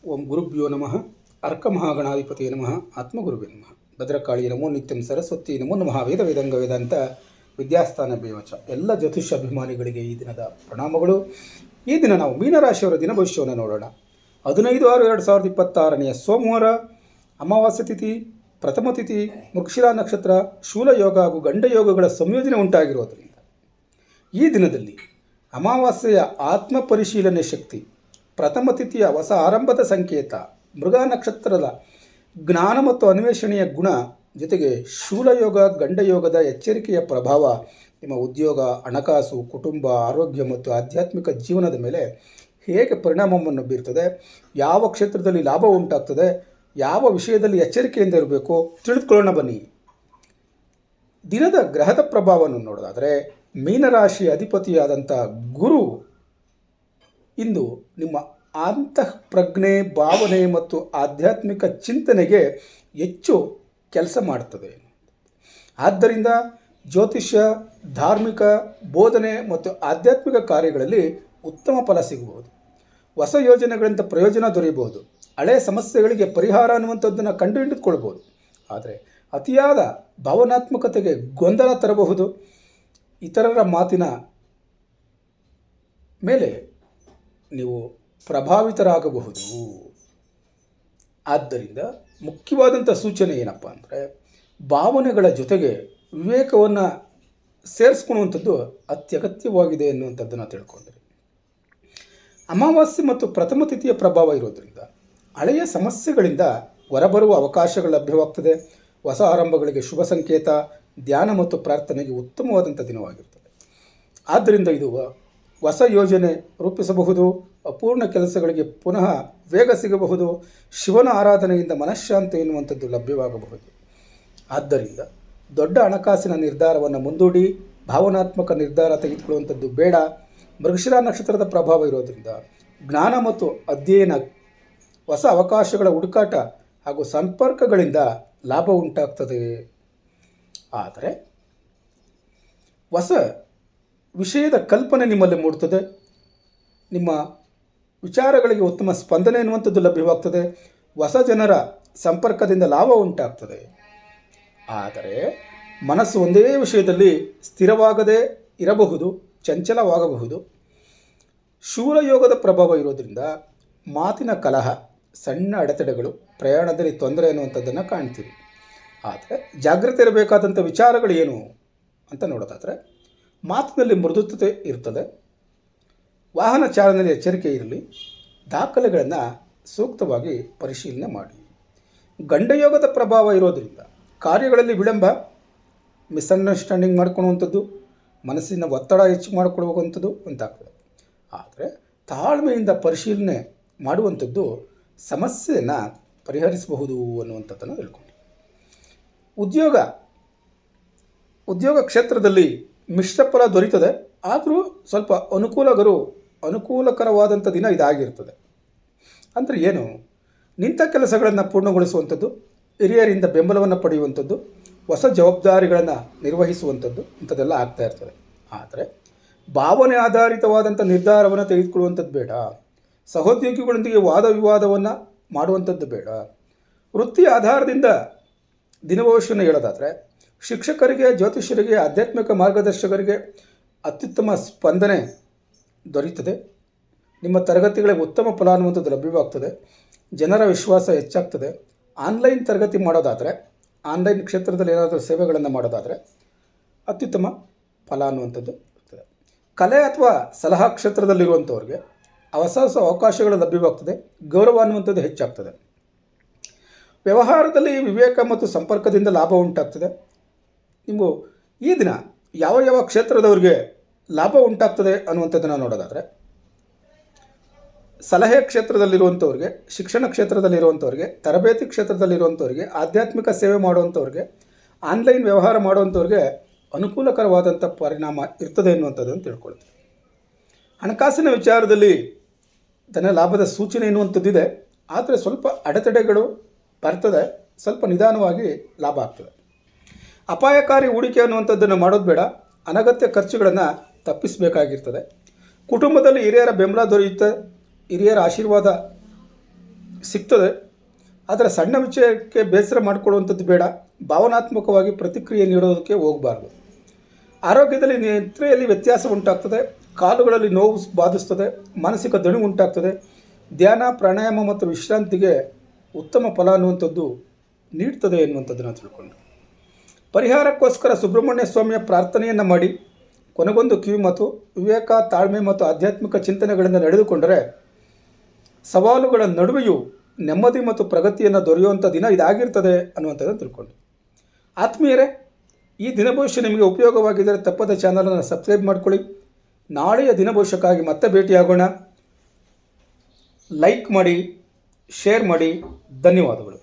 ಓಂ ಗುರುಭ್ಯೋ ನಮಃ ಅರ್ಕಮಹಾಗಣಾಧಿಪತಿಯೇ ನಮಃ ಆತ್ಮಗುರುವೇ ನಮಃ ಭದ್ರಕಾಳಿ ನಮೋ ನಿತ್ಯಂ ಸರಸ್ವತಿ ನಮೋ ನಮಃ ವೇದ ವೇದಂಗ ವೇದಾಂತ ವಿದ್ಯಾಸ್ಥಾನ ಬೇವಚ. ಎಲ್ಲ ಜ್ಯೋತಿಷ್ಯ ಅಭಿಮಾನಿಗಳಿಗೆ ಈ ದಿನದ ಪ್ರಣಾಮಗಳು. ಈ ದಿನ ನಾವು ಮೀನರಾಶಿಯವರ ದಿನ ಭವಿಷ್ಯವನ್ನು ನೋಡೋಣ. 15/6/2026 ಸೋಮವಾರ, ಅಮಾವಾಸ್ಯ ತಿಥಿ, ಪ್ರಥಮ ತಿಥಿ, ಮೃಗಶಿರಾ ನಕ್ಷತ್ರ, ಶೂಲಯೋಗ ಹಾಗೂ ಗಂಡಯೋಗಗಳ ಸಂಯೋಜನೆ ಉಂಟಾಗಿರೋದರಿಂದ ಈ ದಿನದಲ್ಲಿ ಅಮಾವಾಸ್ಯೆಯ ಆತ್ಮ ಪರಿಶೀಲನೆ ಶಕ್ತಿ, ಪ್ರಥಮ ತಿಥಿಯ ಹೊಸ ಆರಂಭದ ಸಂಕೇತ, ಮೃಗ ನಕ್ಷತ್ರದ ಜ್ಞಾನ ಮತ್ತು ಅನ್ವೇಷಣೆಯ ಗುಣ, ಜೊತೆಗೆ ಶೂಲಯೋಗ ಗಂಡಯೋಗದ ಎಚ್ಚರಿಕೆಯ ಪ್ರಭಾವ ನಿಮ್ಮ ಉದ್ಯೋಗ, ಹಣಕಾಸು, ಕುಟುಂಬ, ಆರೋಗ್ಯ ಮತ್ತು ಆಧ್ಯಾತ್ಮಿಕ ಜೀವನದ ಮೇಲೆ ಹೇಗೆ ಪರಿಣಾಮವನ್ನು ಬೀರ್ತದೆ, ಯಾವ ಕ್ಷೇತ್ರದಲ್ಲಿ ಲಾಭ ಉಂಟಾಗ್ತದೆ, ಯಾವ ವಿಷಯದಲ್ಲಿ ಎಚ್ಚರಿಕೆಯಿಂದ ಇರಬೇಕು ತಿಳಿದುಕೊಳ್ಳೋಣ ಬನ್ನಿ. ದಿನದ ಗ್ರಹದ ಪ್ರಭಾವವನ್ನು ನೋಡೋದಾದರೆ ಮೀನರಾಶಿ ಅಧಿಪತಿಯಾದಂಥ ಗುರು ಇಂದು ನಿಮ್ಮ ಅಂತಃಪ್ರಜ್ಞೆ, ಭಾವನೆ ಮತ್ತು ಆಧ್ಯಾತ್ಮಿಕ ಚಿಂತನೆಗೆ ಹೆಚ್ಚು ಕೆಲಸ ಮಾಡ್ತದೆ. ಆದ್ದರಿಂದ ಜ್ಯೋತಿಷ್ಯ, ಧಾರ್ಮಿಕ ಬೋಧನೆ ಮತ್ತು ಆಧ್ಯಾತ್ಮಿಕ ಕಾರ್ಯಗಳಲ್ಲಿ ಉತ್ತಮ ಫಲ ಸಿಗಬಹುದು. ಹೊಸ ಯೋಜನೆಗಳಿಂದ ಪ್ರಯೋಜನ ದೊರೆಯಬಹುದು. ಹಳೆಯ ಸಮಸ್ಯೆಗಳಿಗೆ ಪರಿಹಾರ ಅನ್ನುವಂಥದ್ದನ್ನು ಕಂಡುಹಿಡಿದುಕೊಳ್ಬೋದು. ಆದರೆ ಅತಿಯಾದ ಭಾವನಾತ್ಮಕತೆಗೆ ಗೊಂದಲ ತರಬಹುದು. ಇತರರ ಮಾತಿನ ಮೇಲೆ ನೀವು ಪ್ರಭಾವಿತರಾಗಬಹುದು. ಆದ್ದರಿಂದ ಮುಖ್ಯವಾದಂಥ ಸೂಚನೆ ಏನಪ್ಪ ಅಂದರೆ, ಭಾವನೆಗಳ ಜೊತೆಗೆ ವಿವೇಕವನ್ನು ಸೇರಿಸ್ಕೊಳ್ಳುವಂಥದ್ದು ಅತ್ಯಗತ್ಯವಾಗಿದೆ ಎನ್ನುವಂಥದ್ದನ್ನು ತಿಳ್ಕೊಂಡ್ರಿ. ಅಮಾವಾಸ್ಯೆ ಮತ್ತು ಪ್ರಥಮ ತಿಥಿಯ ಪ್ರಭಾವ ಇರೋದರಿಂದ ಹಳೆಯ ಸಮಸ್ಯೆಗಳಿಂದ ಹೊರಬರುವ ಅವಕಾಶಗಳು ಲಭ್ಯವಾಗ್ತದೆ. ಹೊಸ ಆರಂಭಗಳಿಗೆ ಶುಭ ಸಂಕೇತ, ಧ್ಯಾನ ಮತ್ತು ಪ್ರಾರ್ಥನೆಗೆ ಉತ್ತಮವಾದಂಥ ದಿನವಾಗಿರ್ತದೆ. ಆದ್ದರಿಂದ ಇದು ಹೊಸ ಯೋಜನೆ ರೂಪಿಸಬಹುದು, ಅಪೂರ್ಣ ಕೆಲಸಗಳಿಗೆ ಪುನಃ ವೇಗ ಸಿಗಬಹುದು, ಶಿವನ ಆರಾಧನೆಯಿಂದ ಮನಃಶಾಂತಿ ಎನ್ನುವಂಥದ್ದು ಲಭ್ಯವಾಗಬಹುದು. ಆದ್ದರಿಂದ ದೊಡ್ಡ ಹಣಕಾಸಿನ ನಿರ್ಧಾರವನ್ನು ಮುಂದೂಡಿ ಭಾವನಾತ್ಮಕ ನಿರ್ಧಾರ ತೆಗೆದುಕೊಳ್ಳುವಂಥದ್ದು ಬೇಡ. ಮೃಗಶಿರಾ ನಕ್ಷತ್ರದ ಪ್ರಭಾವ ಇರೋದರಿಂದ ಜ್ಞಾನ ಮತ್ತು ಅಧ್ಯಯನ, ಹೊಸ ಅವಕಾಶಗಳ ಹುಡುಕಾಟ ಹಾಗೂ ಸಂಪರ್ಕಗಳಿಂದ ಲಾಭ ಉಂಟಾಗ್ತದೆ. ಆದರೆ ಹೊಸ ವಿಷಯದ ಕಲ್ಪನೆ ನಿಮ್ಮಲ್ಲಿ ಮೂಡ್ತದೆ. ನಿಮ್ಮ ವಿಚಾರಗಳಿಗೆ ಉತ್ತಮ ಸ್ಪಂದನೆ ಎನ್ನುವಂಥದ್ದು ಲಭ್ಯವಾಗ್ತದೆ. ಹೊಸ ಜನರ ಸಂಪರ್ಕದಿಂದ ಲಾಭ ಉಂಟಾಗ್ತದೆ. ಆದರೆ ಮನಸ್ಸು ಒಂದೇ ವಿಷಯದಲ್ಲಿ ಸ್ಥಿರವಾಗದೇ ಇರಬಹುದು, ಚಂಚಲವಾಗಬಹುದು. ಶೂಲಯೋಗದ ಪ್ರಭಾವ ಇರೋದರಿಂದ ಮಾತಿನ ಕಲಹ, ಸಣ್ಣ ಅಡೆತಡೆಗಳು, ಪ್ರಯಾಣದಲ್ಲಿ ತೊಂದರೆ ಅನ್ನುವಂಥದ್ದನ್ನು ಕಾಣ್ತೀರಿ. ಆದರೆ ಜಾಗ್ರತೆ ಇರಬೇಕಾದಂಥ ವಿಚಾರಗಳು ಏನು ಅಂತ ನೋಡೋದಾದರೆ, ಮಾತಿನಲ್ಲಿ ಮೃದುತ್ವತೆ ಇರ್ತದೆ. ವಾಹನ ಚಾಲನೆಯಲ್ಲಿ ಎಚ್ಚರಿಕೆ ಇರಲಿ. ದಾಖಲೆಗಳನ್ನು ಸೂಕ್ತವಾಗಿ ಪರಿಶೀಲನೆ ಮಾಡಿ. ಗಂಡಯೋಗದ ಪ್ರಭಾವ ಇರೋದರಿಂದ ಕಾರ್ಯಗಳಲ್ಲಿ ವಿಳಂಬ, ಮಿಸ್ಅಂಡರ್ಸ್ಟ್ಯಾಂಡಿಂಗ್ ಮಾಡ್ಕೊಳ್ಳುವಂಥದ್ದು, ಮನಸ್ಸಿನ ಒತ್ತಡ ಹೆಚ್ಚು ಮಾಡಿಕೊಳ್ಳುವಂಥದ್ದು ಉಂಟಾಗ್ತದೆ. ಆದರೆ ತಾಳ್ಮೆಯಿಂದ ಪರಿಶೀಲನೆ ಮಾಡುವಂಥದ್ದು ಸಮಸ್ಯೆಯನ್ನು ಪರಿಹರಿಸಬಹುದು ಅನ್ನುವಂಥದ್ದನ್ನು ತಿಳ್ಕೊಂಡು. ಉದ್ಯೋಗ ಕ್ಷೇತ್ರದಲ್ಲಿ ಮಿಶ್ರ ಫಲ ದೊರೀತದೆ. ಆದರೂ ಸ್ವಲ್ಪ ಅನುಕೂಲಕರವಾದಂಥ ದಿನ ಇದಾಗಿರ್ತದೆ. ಅಂದರೆ ಏನು, ನಿಂತ ಕೆಲಸಗಳನ್ನು ಪೂರ್ಣಗೊಳಿಸುವಂಥದ್ದು, ಹಿರಿಯರಿಂದ ಬೆಂಬಲವನ್ನು ಪಡೆಯುವಂಥದ್ದು, ಹೊಸ ಜವಾಬ್ದಾರಿಗಳನ್ನು ನಿರ್ವಹಿಸುವಂಥದ್ದು, ಇಂಥದ್ದೆಲ್ಲ ಆಗ್ತಾ ಇರ್ತದೆ. ಆದರೆ ಭಾವನೆ ಆಧಾರಿತವಾದಂಥ ನಿರ್ಧಾರವನ್ನು ತೆಗೆದುಕೊಳ್ಳುವಂಥದ್ದು ಬೇಡ. ಸಹೋದ್ಯೋಗಿಗಳೊಂದಿಗೆ ವಾದ ವಿವಾದವನ್ನು ಮಾಡುವಂಥದ್ದು ಬೇಡ. ವೃತ್ತಿ ಆಧಾರದಿಂದ ದಿನಭವಿಷ್ಯವನ್ನು ಹೇಳೋದಾದರೆ, ಶಿಕ್ಷಕರಿಗೆ, ಜ್ಯೋತಿಷ್ಯರಿಗೆ, ಆಧ್ಯಾತ್ಮಿಕ ಮಾರ್ಗದರ್ಶಕರಿಗೆ ಅತ್ಯುತ್ತಮ ಸ್ಪಂದನೆ ದೊರೆಯುತ್ತದೆ. ನಿಮ್ಮ ತರಗತಿಗಳಿಗೆ ಉತ್ತಮ ಫಲ ಅನ್ನುವಂಥದ್ದು ಲಭ್ಯವಾಗ್ತದೆ. ಜನರ ವಿಶ್ವಾಸ ಹೆಚ್ಚಾಗ್ತದೆ. ಆನ್ಲೈನ್ ತರಗತಿ ಮಾಡೋದಾದರೆ, ಆನ್ಲೈನ್ ಕ್ಷೇತ್ರದಲ್ಲಿ ಏನಾದರೂ ಸೇವೆಗಳನ್ನು ಮಾಡೋದಾದರೆ ಅತ್ಯುತ್ತಮ ಫಲ ಅನ್ನುವಂಥದ್ದು ಇರ್ತದೆ. ಕಲೆ ಅಥವಾ ಸಲಹಾ ಕ್ಷೇತ್ರದಲ್ಲಿರುವಂಥವ್ರಿಗೆ ಹೊಸ ಅವಕಾಶಗಳು ಲಭ್ಯವಾಗ್ತದೆ. ಗೌರವ ಅನ್ನುವಂಥದ್ದು ಹೆಚ್ಚಾಗ್ತದೆ. ವ್ಯವಹಾರದಲ್ಲಿ ವಿವೇಕ ಮತ್ತು ಸಂಪರ್ಕದಿಂದ ಲಾಭ ಉಂಟಾಗ್ತದೆ. ನೀವು ಈ ದಿನ ಯಾವ ಕ್ಷೇತ್ರದವ್ರಿಗೆ ಲಾಭ ಉಂಟಾಗ್ತದೆ ಅನ್ನುವಂಥದ್ದನ್ನು ನೋಡೋದಾದರೆ, ಸಲಹೆ ಕ್ಷೇತ್ರದಲ್ಲಿರುವಂಥವ್ರಿಗೆ, ಶಿಕ್ಷಣ ಕ್ಷೇತ್ರದಲ್ಲಿರುವಂಥವ್ರಿಗೆ, ತರಬೇತಿ ಕ್ಷೇತ್ರದಲ್ಲಿರುವಂಥವ್ರಿಗೆ, ಆಧ್ಯಾತ್ಮಿಕ ಸೇವೆ ಮಾಡುವಂಥವ್ರಿಗೆ, ಆನ್ಲೈನ್ ವ್ಯವಹಾರ ಮಾಡುವಂಥವ್ರಿಗೆ ಅನುಕೂಲಕರವಾದಂಥ ಪರಿಣಾಮ ಇರ್ತದೆ ಎನ್ನುವಂಥದ್ದನ್ನು ತಿಳ್ಕೊಳ್ತೀವಿ. ಹಣಕಾಸಿನ ವಿಚಾರದಲ್ಲಿ ಧನ ಲಾಭದ ಸೂಚನೆ ಎನ್ನುವಂಥದ್ದಿದೆ. ಆದರೆ ಸ್ವಲ್ಪ ಅಡೆತಡೆಗಳು ಬರ್ತದೆ. ಸ್ವಲ್ಪ ನಿಧಾನವಾಗಿ ಲಾಭ ಆಗ್ತದೆ. ಅಪಾಯಕಾರಿ ಹೂಡಿಕೆ ಅನ್ನುವಂಥದ್ದನ್ನು ಮಾಡೋದು ಬೇಡ. ಅನಗತ್ಯ ಖರ್ಚುಗಳನ್ನು ತಪ್ಪಿಸಬೇಕಾಗಿರ್ತದೆ. ಕುಟುಂಬದಲ್ಲಿ ಹಿರಿಯರ ಬೆಂಬಲ ದೊರೆಯುತ್ತೆ. ಹಿರಿಯರ ಆಶೀರ್ವಾದ ಸಿಗ್ತದೆ. ಆದರೆ ಸಣ್ಣ ವಿಷಯಕ್ಕೆ ಬೇಸರ ಮಾಡಿಕೊಳ್ಳುವಂಥದ್ದು ಬೇಡ. ಭಾವನಾತ್ಮಕವಾಗಿ ಪ್ರತಿಕ್ರಿಯೆ ನೀಡೋದಕ್ಕೆ ಹೋಗಬಾರ್ದು. ಆರೋಗ್ಯದಲ್ಲಿ ನಿದ್ರೆಯಲ್ಲಿ ವ್ಯತ್ಯಾಸ ಉಂಟಾಗ್ತದೆ, ಕಾಲುಗಳಲ್ಲಿ ನೋವು ಬಾಧಿಸ್ತದೆ, ಮಾನಸಿಕ ದಣು ಉಂಟಾಗ್ತದೆ. ಧ್ಯಾನ, ಪ್ರಾಣಾಯಾಮ ಮತ್ತು ವಿಶ್ರಾಂತಿಗೆ ಉತ್ತಮ ಫಲ ಅನ್ನುವಂಥದ್ದು ನೀಡ್ತದೆ ಎನ್ನುವಂಥದ್ದನ್ನು ತಿಳ್ಕೊಂಡು ಪರಿಹಾರಕ್ಕೋಸ್ಕರ ಸುಬ್ರಹ್ಮಣ್ಯ ಸ್ವಾಮಿಯ ಪ್ರಾರ್ಥನೆಯನ್ನು ಮಾಡಿ ಕೊನೆಗೊಂದು ಕಿವಿ ಮಾತು: ವಿವೇಕ, ತಾಳ್ಮೆ ಮತ್ತು ಆಧ್ಯಾತ್ಮಿಕ ಚಿಂತನೆಗಳಿಂದ ನಡೆದುಕೊಂಡರೆ ಸವಾಲುಗಳ ನಡುವೆಯೂ ನೆಮ್ಮದಿ ಮತ್ತು ಪ್ರಗತಿಯನ್ನು ದೊರೆಯುವಂಥ ದಿನ ಇದಾಗಿರ್ತದೆ ಅನ್ನುವಂಥದ್ದನ್ನು ತಿಳ್ಕೊಂಡು ಆತ್ಮೀಯರೇ, ಈ ದಿನಭವಿಷ್ಯ ನಿಮಗೆ ಉಪಯೋಗವಾಗಿದ್ದರೆ ತಪ್ಪದ ಚಾನಲನ್ನು ಸಬ್ಸ್ಕ್ರೈಬ್ ಮಾಡ್ಕೊಳ್ಳಿ. ನಾಳೆಯ ದಿನಭವಿಷ್ಯಕ್ಕಾಗಿ ಮತ್ತೆ ಭೇಟಿಯಾಗೋಣ. ಲೈಕ್ ಮಾಡಿ, ಶೇರ್ ಮಾಡಿ. ಧನ್ಯವಾದಗಳು.